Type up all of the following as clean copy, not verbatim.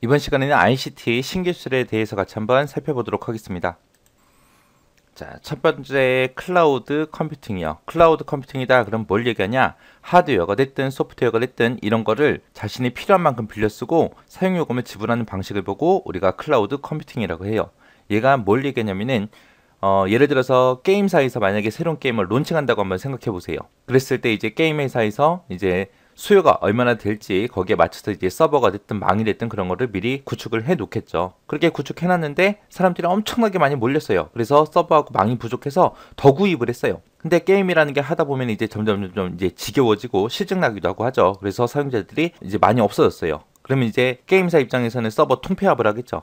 이번 시간에는 ICT 신기술에 대해서 같이 한번 살펴보도록 하겠습니다. 자, 첫 번째 클라우드 컴퓨팅이요. 클라우드 컴퓨팅이다. 그럼 뭘 얘기하냐? 하드웨어가 됐든 소프트웨어가 됐든 이런 거를 자신이 필요한 만큼 빌려 쓰고 사용요금을 지불하는 방식을 보고 우리가 클라우드 컴퓨팅이라고 해요. 얘가 뭘 얘기하냐면은 예를 들어서 게임사에서 만약에 새로운 게임을 론칭한다고 한번 생각해 보세요. 그랬을 때 이제 게임 회사에서 이제 수요가 얼마나 될지 거기에 맞춰서 이제 서버가 됐든 망이 됐든 그런 거를 미리 구축을 해 놓겠죠. 그렇게 구축해 놨는데 사람들이 엄청나게 많이 몰렸어요. 그래서 서버하고 망이 부족해서 더 구입을 했어요. 근데 게임이라는 게 하다 보면 이제 점점 이제 지겨워지고 실증나기도 하고 하죠. 그래서 사용자들이 이제 많이 없어졌어요. 그러면 이제 게임사 입장에서는 서버 통폐합을 하겠죠.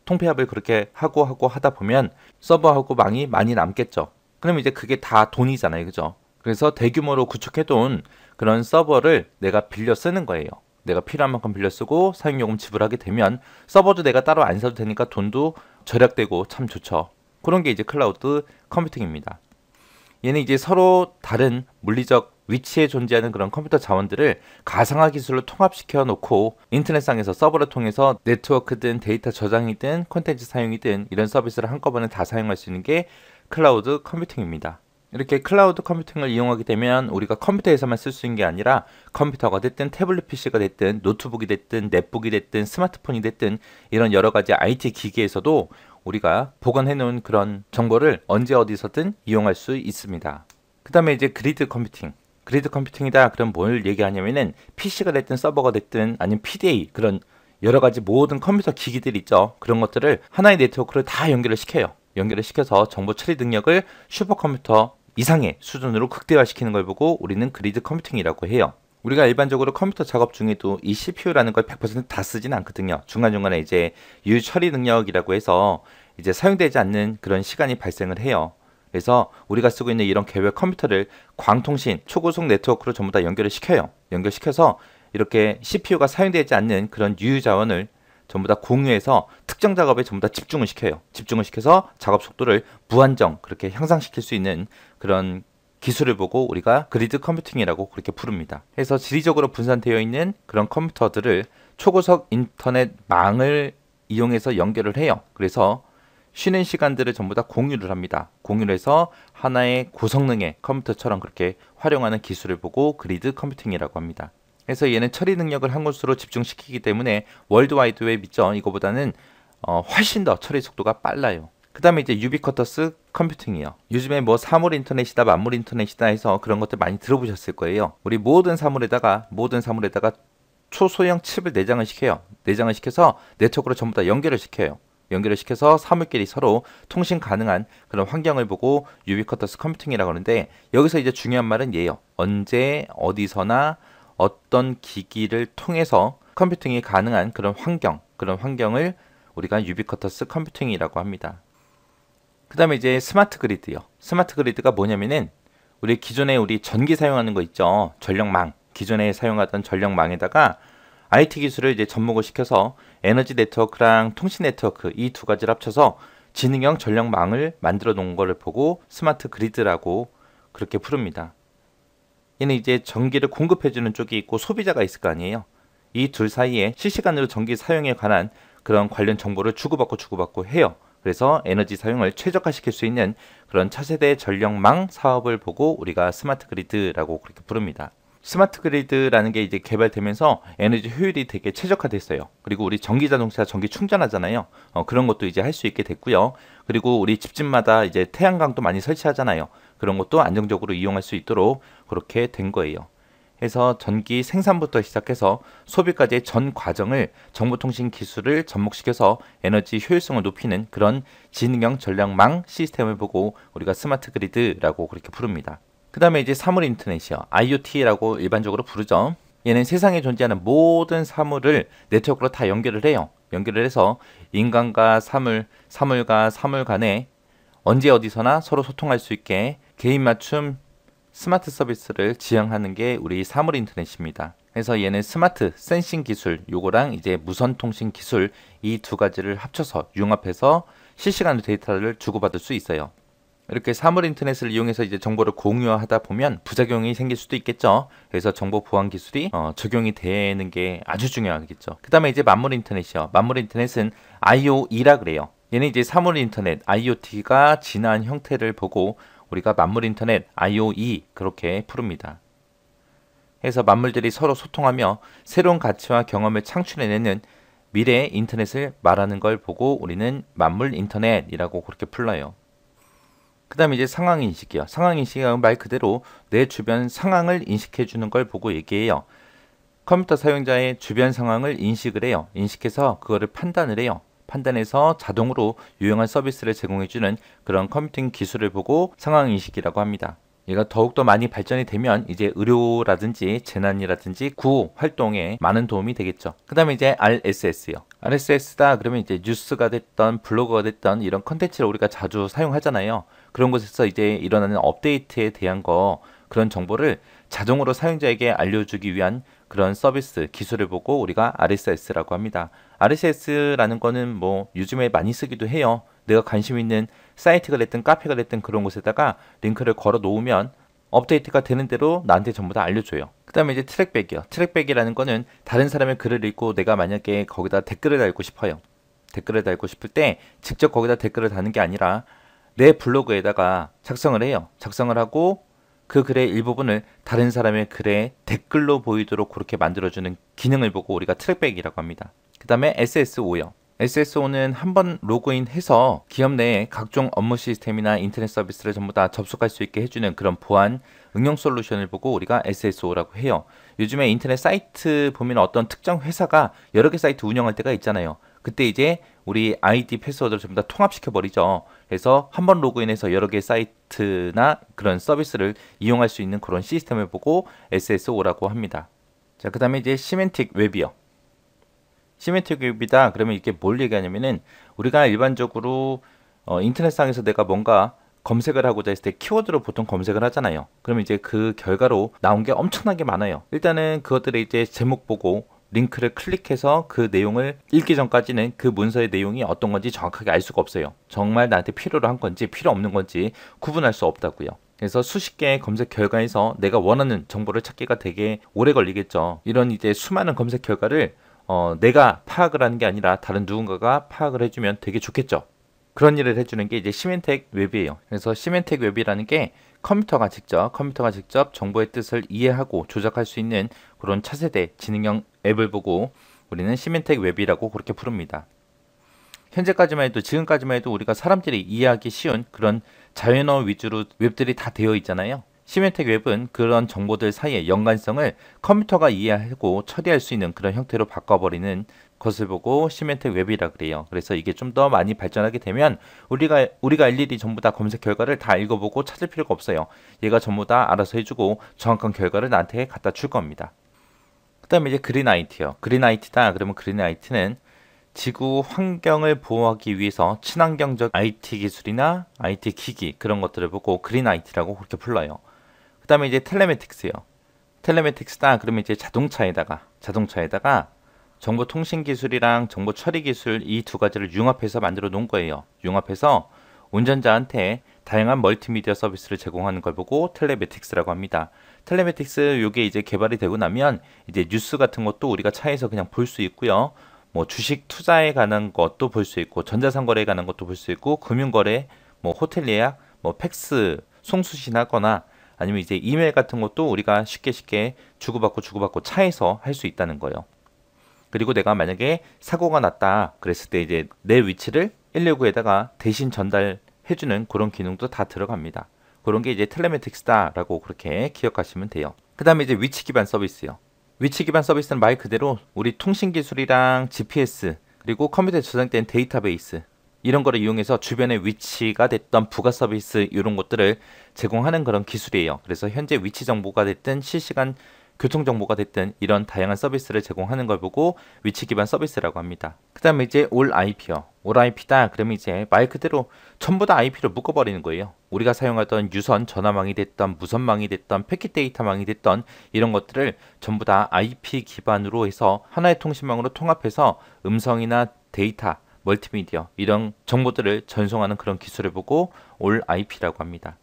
통폐합을 그렇게 하고 하다 보면 서버하고 망이 많이 남겠죠. 그럼 이제 그게 다 돈이잖아요. 그죠? 그래서 대규모로 구축해둔 그런 서버를 내가 빌려 쓰는 거예요. 내가 필요한 만큼 빌려 쓰고 사용요금 지불하게 되면 서버도 내가 따로 안 사도 되니까 돈도 절약되고 참 좋죠. 그런 게 이제 클라우드 컴퓨팅입니다. 얘는 이제 서로 다른 물리적 위치에 존재하는 그런 컴퓨터 자원들을 가상화 기술로 통합시켜 놓고 인터넷상에서 서버를 통해서 네트워크든 데이터 저장이든 콘텐츠 사용이든 이런 서비스를 한꺼번에 다 사용할 수 있는 게 클라우드 컴퓨팅입니다. 이렇게 클라우드 컴퓨팅을 이용하게 되면 우리가 컴퓨터에서만 쓸 수 있는 게 아니라 컴퓨터가 됐든 태블릿 PC가 됐든 노트북이 됐든 넷북이 됐든 스마트폰이 됐든 이런 여러 가지 IT 기기에서도 우리가 보관해 놓은 그런 정보를 언제 어디서든 이용할 수 있습니다. 그 다음에 이제 그리드 컴퓨팅. 그리드 컴퓨팅이다. 그럼 뭘 얘기하냐면은 PC가 됐든 서버가 됐든 아니면 PDA 그런 여러 가지 모든 컴퓨터 기기들 있죠. 그런 것들을 하나의 네트워크를 다 연결을 시켜요. 연결을 시켜서 정보 처리 능력을 슈퍼컴퓨터 이상의 수준으로 극대화시키는 걸 보고 우리는 그리드 컴퓨팅이라고 해요. 우리가 일반적으로 컴퓨터 작업 중에도 이 CPU라는 걸 100% 다 쓰진 않거든요. 중간중간에 이제 유처리 능력이라고 해서 이제 사용되지 않는 그런 시간이 발생을 해요. 그래서 우리가 쓰고 있는 이런 개별 컴퓨터를 광통신, 초고속 네트워크로 전부 다 연결을 시켜요. 연결시켜서 이렇게 CPU가 사용되지 않는 그런 유효 자원을 전부 다 공유해서 특정 작업에 전부 다 집중을 시켜요. 집중을 시켜서 작업 속도를 무한정 그렇게 향상시킬 수 있는 그런 기술을 보고 우리가 그리드 컴퓨팅이라고 그렇게 부릅니다. 그래서 지리적으로 분산되어 있는 그런 컴퓨터들을 초고속 인터넷 망을 이용해서 연결을 해요. 그래서 쉬는 시간들을 전부 다 공유를 합니다. 공유를 해서 하나의 고성능의 컴퓨터처럼 그렇게 활용하는 기술을 보고 그리드 컴퓨팅이라고 합니다. 그래서 얘는 처리 능력을 한 곳으로 집중시키기 때문에 월드와이드 웹 있죠. 이거보다는 훨씬 더 처리 속도가 빨라요. 그 다음에 이제 유비쿼터스 컴퓨팅이요. 요즘에 뭐 사물 인터넷이다 만물 인터넷이다 해서 그런 것들 많이 들어보셨을 거예요. 우리 모든 사물에다가 초소형 칩을 내장을 시켜요. 내장을 시켜서 네트워크로 전부 다 연결을 시켜요. 연결을 시켜서 사물끼리 서로 통신 가능한 그런 환경을 보고 유비쿼터스 컴퓨팅이라고 하는데 여기서 이제 중요한 말은 얘예요. 언제 어디서나 어떤 기기를 통해서 컴퓨팅이 가능한 그런 환경을 우리가 유비쿼터스 컴퓨팅이라고 합니다. 그 다음에 이제 스마트 그리드요. 스마트 그리드가 뭐냐면은 우리 기존에 우리 전기 사용하는 거 있죠. 전력망. 기존에 사용하던 전력망에다가 IT 기술을 이제 접목을 시켜서 에너지 네트워크랑 통신 네트워크 이 두 가지를 합쳐서 지능형 전력망을 만들어 놓은 거를 보고 스마트 그리드라고 그렇게 부릅니다. 얘는 이제 전기를 공급해주는 쪽이 있고 소비자가 있을 거 아니에요. 이 둘 사이에 실시간으로 전기 사용에 관한 그런 관련 정보를 주고받고 해요. 그래서 에너지 사용을 최적화시킬 수 있는 그런 차세대 전력망 사업을 보고 우리가 스마트 그리드라고 그렇게 부릅니다. 스마트 그리드라는 게 이제 개발되면서 에너지 효율이 되게 최적화됐어요. 그리고 우리 전기 자동차 전기 충전하잖아요. 그런 것도 이제 할 수 있게 됐고요. 그리고 우리 집집마다 이제 태양광도 많이 설치하잖아요. 그런 것도 안정적으로 이용할 수 있도록 그렇게 된 거예요. 해서 전기 생산부터 시작해서 소비까지의 전 과정을 정보통신 기술을 접목시켜서 에너지 효율성을 높이는 그런 지능형 전력망 시스템을 보고 우리가 스마트 그리드라고 그렇게 부릅니다. 그 다음에 이제 사물 인터넷이요. IoT라고 일반적으로 부르죠. 얘는 세상에 존재하는 모든 사물을 네트워크로 다 연결을 해요. 연결을 해서 인간과 사물과 사물 간에 언제 어디서나 서로 소통할 수 있게 개인 맞춤 스마트 서비스를 지향하는 게 우리 사물 인터넷입니다. 그래서 얘는 스마트 센싱 기술 요거랑 이제 무선 통신 기술 이 두 가지를 합쳐서 융합해서 실시간으로 데이터를 주고받을 수 있어요. 이렇게 사물 인터넷을 이용해서 이제 정보를 공유하다 보면 부작용이 생길 수도 있겠죠. 그래서 정보 보안 기술이 적용이 되는 게 아주 중요하겠죠. 그 다음에 이제 만물 인터넷이요. 만물 인터넷은 IoE라 그래요. 얘는 이제 사물 인터넷, IoT가 진화한 형태를 보고 우리가 만물 인터넷, IoE 그렇게 부릅니다. 그래서 만물들이 서로 소통하며 새로운 가치와 경험을 창출해내는 미래의 인터넷을 말하는 걸 보고 우리는 만물 인터넷이라고 그렇게 불러요. 그 다음에 이제 상황인식이요. 상황인식은 말 그대로 내 주변 상황을 인식해주는 걸 보고 얘기해요. 컴퓨터 사용자의 주변 상황을 인식을 해요. 인식해서 그거를 판단을 해요. 판단해서 자동으로 유용한 서비스를 제공해주는 그런 컴퓨팅 기술을 보고 상황인식이라고 합니다. 얘가 더욱더 많이 발전이 되면 이제 의료라든지 재난이라든지 구호 활동에 많은 도움이 되겠죠. 그 다음에 이제 RSS요. RSS다 그러면 이제 뉴스가 됐던 블로그가 됐던 이런 컨텐츠를 우리가 자주 사용하잖아요. 그런 곳에서 이제 일어나는 업데이트에 대한 그런 정보를 자동으로 사용자에게 알려주기 위한 그런 서비스 기술을 보고 우리가 RSS라고 합니다. RSS라는 거는 뭐 요즘에 많이 쓰기도 해요. 내가 관심 있는 사이트가 됐든 카페가 됐든 그런 곳에다가 링크를 걸어 놓으면 업데이트가 되는 대로 나한테 전부 다 알려줘요. 그 다음에 이제 트랙백이요. 트랙백이라는 거는 다른 사람의 글을 읽고 내가 만약에 거기다 댓글을 달고 싶어요. 댓글을 달고 싶을 때 직접 거기다 댓글을 다는 게 아니라 내 블로그에다가 작성을 해요. 작성을 하고 그 글의 일부분을 다른 사람의 글에 댓글로 보이도록 그렇게 만들어주는 기능을 보고 우리가 트랙백이라고 합니다. 그 다음에 SSO요. SSO는 한번 로그인해서 기업 내에 각종 업무 시스템이나 인터넷 서비스를 전부 다 접속할 수 있게 해주는 그런 보안 응용 솔루션을 보고 우리가 SSO라고 해요. 요즘에 인터넷 사이트 보면 어떤 특정 회사가 여러 개 사이트 운영할 때가 있잖아요. 그때 이제 우리 아이디 패스워드를 전부 다 통합시켜 버리죠. 그래서 한번 로그인해서 여러 개 사이트나 그런 서비스를 이용할 수 있는 그런 시스템을 보고 SSO라고 합니다. 자, 그 다음에 이제 시멘틱 웹이요. 시멘틱 웹이다 그러면 이게 뭘 얘기하냐면은 우리가 일반적으로 인터넷상에서 내가 뭔가 검색을 하고자 했을 때 키워드로 보통 검색을 하잖아요. 그러면 이제 그 결과로 나온 게 엄청나게 많아요. 일단은 그것들의 이제 제목 보고 링크를 클릭해서 그 내용을 읽기 전까지는 그 문서의 내용이 어떤 건지 정확하게 알 수가 없어요. 정말 나한테 필요로 한 건지 필요 없는 건지 구분할 수 없다고요. 그래서 수십 개의 검색 결과에서 내가 원하는 정보를 찾기가 되게 오래 걸리겠죠. 이런 이제 수많은 검색 결과를 내가 파악을 하는 게 아니라 다른 누군가가 파악을 해주면 되게 좋겠죠. 그런 일을 해주는 게 이제 시멘텍 웹이에요. 그래서 시멘텍 웹이라는 게 컴퓨터가 직접 정보의 뜻을 이해하고 조작할 수 있는 그런 차세대 지능형 앱을 보고 우리는 시멘텍 웹이라고 그렇게 부릅니다. 지금까지만 해도 우리가 사람들이 이해하기 쉬운 그런 자연어 위주로 웹들이 다 되어 있잖아요. 시멘텍 웹은 그런 정보들 사이의 연관성을 컴퓨터가 이해하고 처리할 수 있는 그런 형태로 바꿔버리는 것을 보고 시멘텍 웹이라 그래요. 그래서 이게 좀 더 많이 발전하게 되면 우리가 일일이 전부 다 검색 결과를 다 읽어보고 찾을 필요가 없어요. 얘가 전부 다 알아서 해주고 정확한 결과를 나한테 갖다 줄 겁니다. 그 다음에 이제 그린IT요. 그린IT다 그러면 그린IT는 지구 환경을 보호하기 위해서 친환경적 IT 기술이나 IT 기기 그런 것들을 보고 그린IT라고 그렇게 불러요. 그 다음에 이제 텔레매틱스요. 텔레매틱스다 그러면 이제 자동차에다가 정보통신 기술이랑 정보 처리 기술 이 두 가지를 융합해서 만들어 놓은 거예요. 융합해서 운전자한테 다양한 멀티미디어 서비스를 제공하는 걸 보고 텔레매틱스라고 합니다. 텔레매틱스 요게 이제 개발이 되고 나면 이제 뉴스 같은 것도 우리가 차에서 그냥 볼 수 있고요. 뭐 주식 투자에 관한 것도 볼 수 있고 전자상거래에 관한 것도 볼 수 있고 금융거래, 뭐 호텔 예약, 뭐 팩스 송수신하거나 아니면 이제 이메일 같은 것도 우리가 쉽게 주고받고 차에서 할 수 있다는 거예요. 그리고 내가 만약에 사고가 났다 그랬을 때 이제 내 위치를 119에다가 대신 전달해주는 그런 기능도 다 들어갑니다. 그런 게 이제 텔레매틱스다라고 그렇게 기억하시면 돼요. 그 다음에 이제 위치 기반 서비스요. 위치 기반 서비스는 말 그대로 우리 통신 기술이랑 GPS 그리고 컴퓨터에 저장된 데이터베이스 이런 거를 이용해서 주변의 위치가 됐던 부가 서비스 이런 것들을 제공하는 그런 기술이에요. 그래서 현재 위치 정보가 됐든 실시간 교통 정보가 됐든 이런 다양한 서비스를 제공하는 걸 보고 위치 기반 서비스라고 합니다. 그 다음에 이제 올 IP요. 올 IP다 그러면 이제 말 그대로 전부 다 IP로 묶어버리는 거예요. 우리가 사용하던 유선 전화망이 됐던 무선망이 됐던 패킷 데이터망이 됐던 이런 것들을 전부 다 IP 기반으로 해서 하나의 통신망으로 통합해서 음성이나 데이터 멀티미디어 이런 정보들을 전송하는 그런 기술을 보고 올 IP라고 합니다.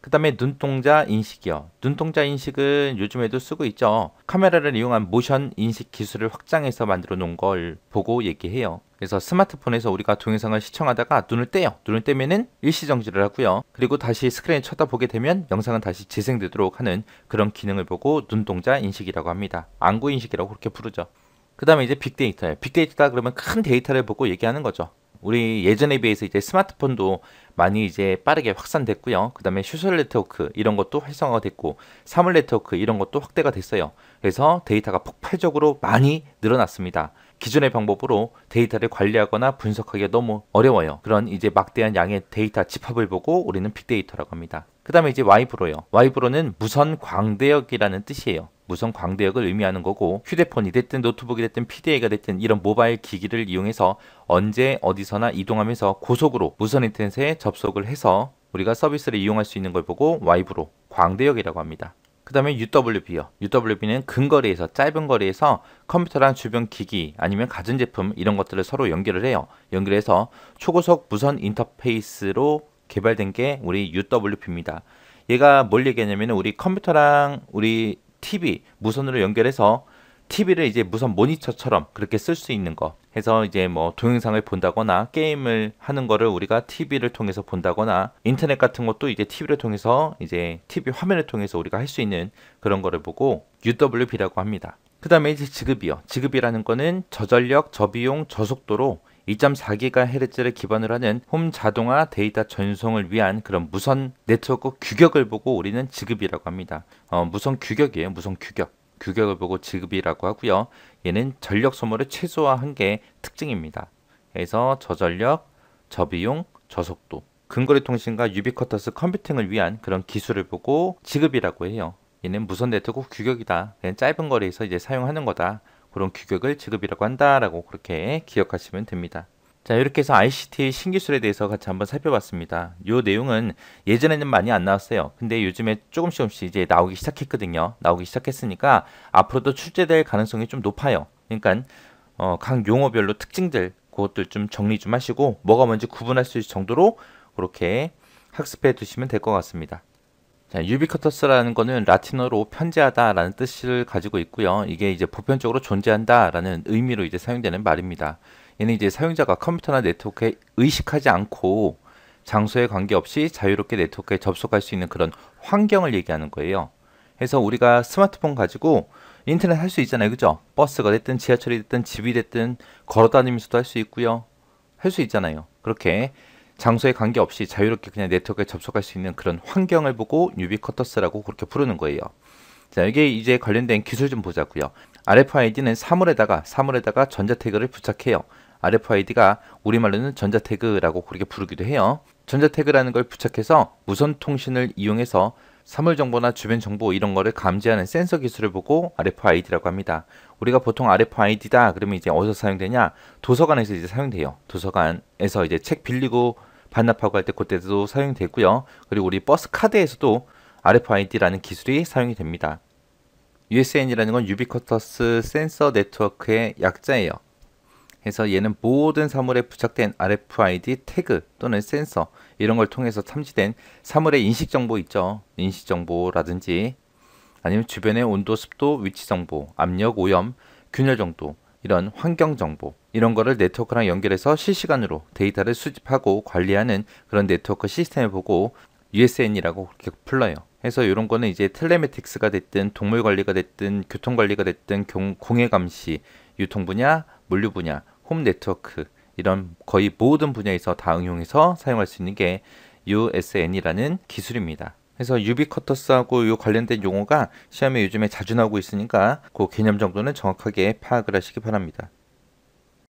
그 다음에 눈동자 인식이요. 눈동자 인식은 요즘에도 쓰고 있죠. 카메라를 이용한 모션 인식 기술을 확장해서 만들어 놓은 걸 보고 얘기해요. 그래서 스마트폰에서 우리가 동영상을 시청하다가 눈을 떼요. 눈을 떼면은 일시정지를 하고요. 그리고 다시 스크린을 쳐다보게 되면 영상은 다시 재생되도록 하는 그런 기능을 보고 눈동자 인식이라고 합니다. 안구 인식이라고 그렇게 부르죠. 그 다음에 이제 빅데이터예요. 빅데이터다 그러면 큰 데이터를 보고 얘기하는 거죠. 우리 예전에 비해서 이제 스마트폰도 많이 이제 빠르게 확산됐고요. 그 다음에 소셜 네트워크 이런 것도 활성화가 됐고 사물 네트워크 이런 것도 확대가 됐어요. 그래서 데이터가 폭발적으로 많이 늘어났습니다. 기존의 방법으로 데이터를 관리하거나 분석하기가 너무 어려워요. 그런 이제 막대한 양의 데이터 집합을 보고 우리는 빅데이터라고 합니다. 그 다음에 이제 와이브로요. 와이브로는 무선 광대역이라는 뜻이에요. 무선 광대역을 의미하는 거고 휴대폰이 됐든 노트북이 됐든 PDA가 됐든 이런 모바일 기기를 이용해서 언제 어디서나 이동하면서 고속으로 무선 인터넷에 접속을 해서 우리가 서비스를 이용할 수 있는 걸 보고 와이브로 광대역이라고 합니다. 그 다음에 UWB요. UWB는 근거리에서 짧은 거리에서 컴퓨터랑 주변 기기 아니면 가전제품 이런 것들을 서로 연결을 해요. 연결해서 초고속 무선 인터페이스로 개발된 게 우리 UWB입니다. 얘가 뭘 얘기하냐면 우리 컴퓨터랑 우리 TV 무선으로 연결해서 TV를 이제 무선 모니터처럼 그렇게 쓸 수 있는 거 해서 이제 뭐 동영상을 본다거나 게임을 하는 거를 우리가 TV를 통해서 본다거나 인터넷 같은 것도 이제 TV를 통해서 이제 TV 화면을 통해서 우리가 할 수 있는 그런 거를 보고 UWB라고 합니다. 그 다음에 이제 지급이요. 지급이라는 거는 저전력, 저비용, 저속도로 2.4GHz를 기반으로 하는 홈 자동화 데이터 전송을 위한 그런 무선 네트워크 규격을 보고 우리는 지급이라고 합니다. 무선 규격이에요. 무선 규격. 규격을 보고 지급이라고 하고요. 얘는 전력 소모를 최소화한 게 특징입니다. 그래서 저전력, 저비용, 저속도. 근거리 통신과 유비쿼터스 컴퓨팅을 위한 그런 기술을 보고 지급이라고 해요. 얘는 무선 네트워크 규격이다. 그냥 짧은 거리에서 이제 사용하는 거다. 그런 규격을 지급이라고 한다라고 그렇게 기억하시면 됩니다. 자, 이렇게 해서 ICT 신기술에 대해서 같이 한번 살펴봤습니다. 이 내용은 예전에는 많이 안 나왔어요. 근데 요즘에 조금씩 이제 나오기 시작했거든요. 나오기 시작했으니까 앞으로도 출제될 가능성이 좀 높아요. 그러니까 각 용어별로 특징들 그것들 좀 정리 좀 하시고 뭐가 뭔지 구분할 수 있을 정도로 그렇게 학습해 두시면 될 것 같습니다. 자, 유비쿼터스라는 거는 라틴어로 편재하다라는 뜻을 가지고 있고요. 이게 이제 보편적으로 존재한다라는 의미로 이제 사용되는 말입니다. 얘는 이제 사용자가 컴퓨터나 네트워크에 의식하지 않고 장소에 관계없이 자유롭게 네트워크에 접속할 수 있는 그런 환경을 얘기하는 거예요. 그래서 우리가 스마트폰 가지고 인터넷 할 수 있잖아요. 그죠? 버스가 됐든 지하철이 됐든 집이 됐든 걸어 다니면서도 할 수 있고요. 할 수 있잖아요. 그렇게 장소에 관계없이 자유롭게 그냥 네트워크에 접속할 수 있는 그런 환경을 보고 유비쿼터스라고 그렇게 부르는 거예요. 자, 이게 이제 관련된 기술 좀 보자고요. RFID는 사물에다가 전자 태그를 부착해요. RFID가 우리말로는 전자 태그라고 그렇게 부르기도 해요. 전자 태그라는 걸 부착해서 무선 통신을 이용해서 사물 정보나 주변 정보 이런 거를 감지하는 센서 기술을 보고 RFID라고 합니다. 우리가 보통 RFID다 그러면 이제 어디서 사용되냐? 도서관에서 이제 사용돼요. 도서관에서 이제 책 빌리고 반납하고 할 때 그때도 사용되고요. 그리고 우리 버스 카드에서도 RFID라는 기술이 사용이 됩니다. USN이라는 건 유비쿼터스 센서 네트워크의 약자예요. 그래서 얘는 모든 사물에 부착된 RFID 태그 또는 센서 이런 걸 통해서 탐지된 사물의 인식 정보 있죠. 인식 정보라든지 아니면 주변의 온도, 습도, 위치 정보, 압력, 오염, 균열 정도 이런 환경 정보 이런 거를 네트워크랑 연결해서 실시간으로 데이터를 수집하고 관리하는 그런 네트워크 시스템을 보고 USN이라고 그렇게 불러요. 그래서 이런 거는 이제 텔레메틱스가 됐든 동물 관리가 됐든 교통 관리가 됐든 공해 감시, 유통 분야, 물류 분야, 홈 네트워크 이런 거의 모든 분야에서 다 응용해서 사용할 수 있는 게 USN이라는 기술입니다. 그래서 유비쿼터스하고 이 관련된 용어가 시험에 요즘에 자주 나오고 있으니까 그 개념 정도는 정확하게 파악을 하시기 바랍니다.